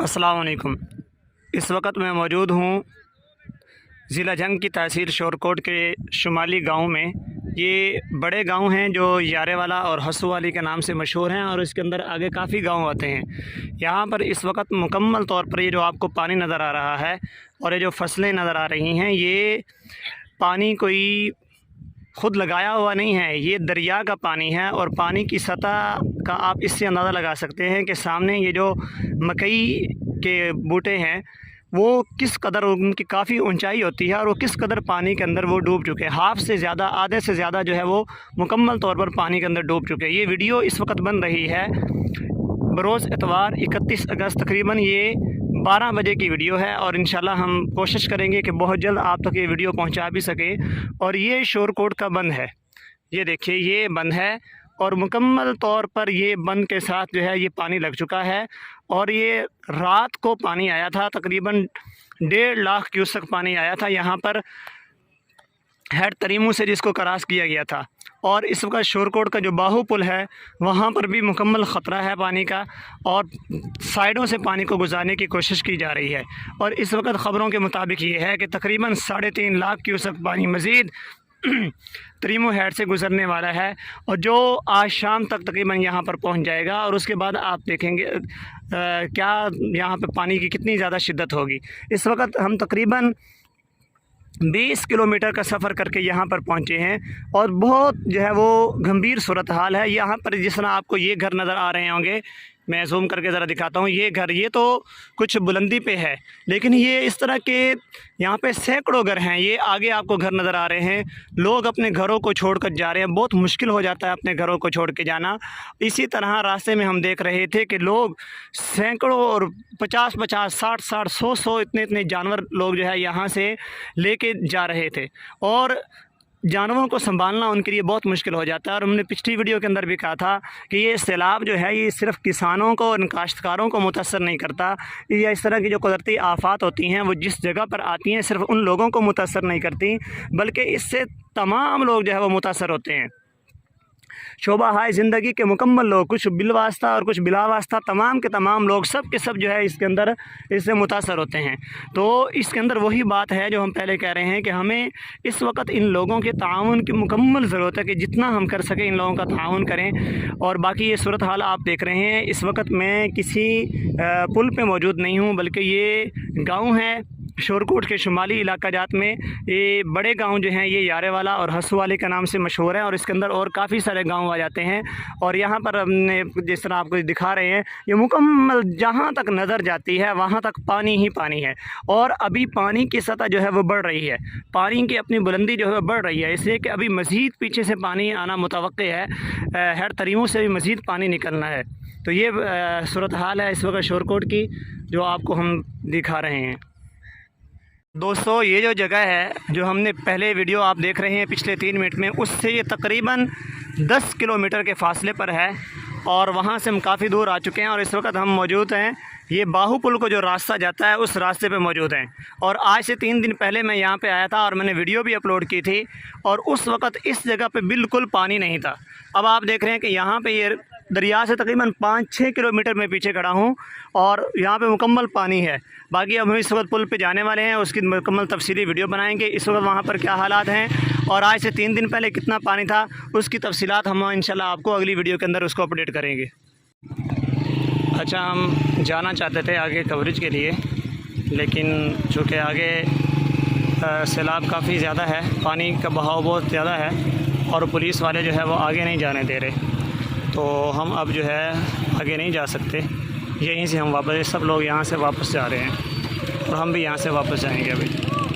अस्सलाम वालेकुम। इस वक्त मैं मौजूद हूँ ज़िला जंग की तहसील शोरकोट के शुमाली गांव में। ये बड़े गांव हैं जो यारेवाला और हसुवाली के नाम से मशहूर हैं और इसके अंदर आगे काफ़ी गांव आते हैं। यहाँ पर इस वक्त मुकम्मल तौर पर ये जो आपको पानी नज़र आ रहा है और ये जो फसलें नज़र आ रही हैं, ये पानी कोई ख़ुद लगाया हुआ नहीं है, ये दरिया का पानी है। और पानी की सतह का आप इससे अंदाज़ा लगा सकते हैं कि सामने ये जो मकई के बूटे हैं वो किस कदर, उनकी काफ़ी ऊंचाई होती है और वो किस कदर पानी के अंदर वो डूब चुके हैं। हाफ़ से ज़्यादा, आधे से ज़्यादा जो है वो मुकम्मल तौर पर पानी के अंदर डूब चुके हैं। ये वीडियो इस वक्त बन रही है बरोज़ इतवार 31 अगस्त, तकरीबन ये 12 बजे की वीडियो है और इंशाल्लाह हम कोशिश करेंगे कि बहुत जल्द आप तक ये वीडियो पहुंचा भी सके। और ये शोरकोट का बंद है, ये देखिए ये बंद है और मुकम्मल तौर पर ये बंद के साथ जो है ये पानी लग चुका है। और ये रात को पानी आया था, तकरीबन 1.5 लाख क्यूसेक पानी आया था यहाँ पर हेड तरीमू से, जिसको क्रॉस किया गया था। और इस वक्त शोरकोट का जो बाहू पुल है वहाँ पर भी मुकम्मल ख़तरा है पानी का और साइडों से पानी को गुजारने की कोशिश की जा रही है। और इस वक्त ख़बरों के मुताबिक ये है कि तकरीबन 3.5 लाख क्यूसेक पानी मज़ीद तरीमू हेड से गुज़रने वाला है और जो आज शाम तक तकरीबन यहाँ पर पहुँच जाएगा। और उसके बाद आप देखेंगे क्या यहाँ पे पानी की कितनी ज़्यादा शिद्दत होगी। इस वक्त हम तकरीबन 20 किलोमीटर का सफ़र करके यहाँ पर पहुँचे हैं और बहुत जो है वो गंभीर सूरत हाल है। यहाँ पर जिस तरह आपको ये घर नज़र आ रहे होंगे, मैं ज़ूम करके ज़रा दिखाता हूँ। ये घर, ये तो कुछ बुलंदी पे है, लेकिन ये इस तरह के यहाँ पे सैकड़ों घर हैं। ये आगे आपको घर नज़र आ रहे हैं। लोग अपने घरों को छोड़कर जा रहे हैं, बहुत मुश्किल हो जाता है अपने घरों को छोड़ के जाना। इसी तरह रास्ते में हम देख रहे थे कि लोग सैकड़ों और 50-50, 60-60, 100-100 इतने जानवर लोग जो है यहाँ से लेके जा रहे थे। और जानवरों को संभालना उनके लिए बहुत मुश्किल हो जाता है। और हमने पिछली वीडियो के अंदर भी कहा था कि ये सैलाब जो है ये सिर्फ़ किसानों को और काश्तकारों को मुतासर नहीं करता, या इस तरह की जो कुदरती आफ़ात होती हैं वो जिस जगह पर आती हैं सिर्फ़ उन लोगों को मुतासर नहीं करती, बल्कि इससे तमाम लोग जो है वो मुतासर होते हैं। शोबा हाय ज़िंदगी के मुकम्मल लोग, कुछ बिलवास्ता और कुछ बिलावास्ता, तमाम के तमाम लोग, सब के सब जो है इसके अंदर इससे मुतासर होते हैं। तो इसके अंदर वही बात है जो हम पहले कह रहे हैं कि हमें इस वक्त इन लोगों के ताउन की मुकम्मल ज़रूरत है कि जितना हम कर सकें इन लोगों का ताउन करें। और बाकी ये सूरत हाल आप देख रहे हैं। इस वक्त मैं किसी पुल पे मौजूद नहीं हूँ, बल्कि ये गाँव है शोरकोट के शुमाली इलाका जात में। ये बड़े गांव जो हैं ये यारेवाला और हसुवाली के नाम से मशहूर है और इसके अंदर और काफ़ी सारे गांव आ जाते हैं। और यहाँ पर हमने जिस तरह आपको दिखा रहे हैं, ये मुकम्मल जहाँ तक नज़र जाती है वहाँ तक पानी ही पानी है। और अभी पानी की सतह जो है वो बढ़ रही है, पानी की अपनी बुलंदी जो है बढ़ रही है, इसलिए कि अभी मज़ीद पीछे से पानी आना मुतवक्के है। हेड तरीमों से भी मज़ीद पानी निकलना है। तो ये सूरत हाल है इस वक्त शोरकोट की जो आपको हम दिखा रहे हैं। दोस्तों, ये जो जगह है जो हमने पहले वीडियो आप देख रहे हैं पिछले 3 मिनट में, उससे ये तकरीबन 10 किलोमीटर के फ़ासले पर है और वहाँ से हम काफ़ी दूर आ चुके हैं। और इस वक्त हम मौजूद हैं ये बाहू पुल को जो रास्ता जाता है उस रास्ते पे मौजूद हैं। और आज से 3 दिन पहले मैं यहाँ पे आया था और मैंने वीडियो भी अपलोड की थी और उस वक्त इस जगह पे बिल्कुल पानी नहीं था। अब आप देख रहे हैं कि यहाँ पे ये दरिया से तकरीबन 5-6 किलोमीटर में पीछे खड़ा हूँ और यहाँ पे मुकम्मल पानी है। बाकी अब हम इस वक्त पुल पे जाने वाले हैं, उसकी मुकम्मल तफसीली वीडियो बनाएंगे इस वक्त वहाँ पर क्या हालात हैं और आज से 3 दिन पहले कितना पानी था, उसकी तफसीलात हम इंशाल्लाह आपको अगली वीडियो के अंदर उसको अपडेट करेंगे। अच्छा, हम जाना चाहते थे आगे कवरेज के लिए, लेकिन चूँकि आगे सैलाब काफ़ी ज़्यादा है, पानी का बहाव बहुत ज़्यादा है और पुलिस वाले जो है वो आगे नहीं जाने दे रहे, तो हम अब जो है आगे नहीं जा सकते। यहीं से हम वापस, सब लोग यहाँ से वापस जा रहे हैं और हम भी यहाँ से वापस जाएंगे अभी।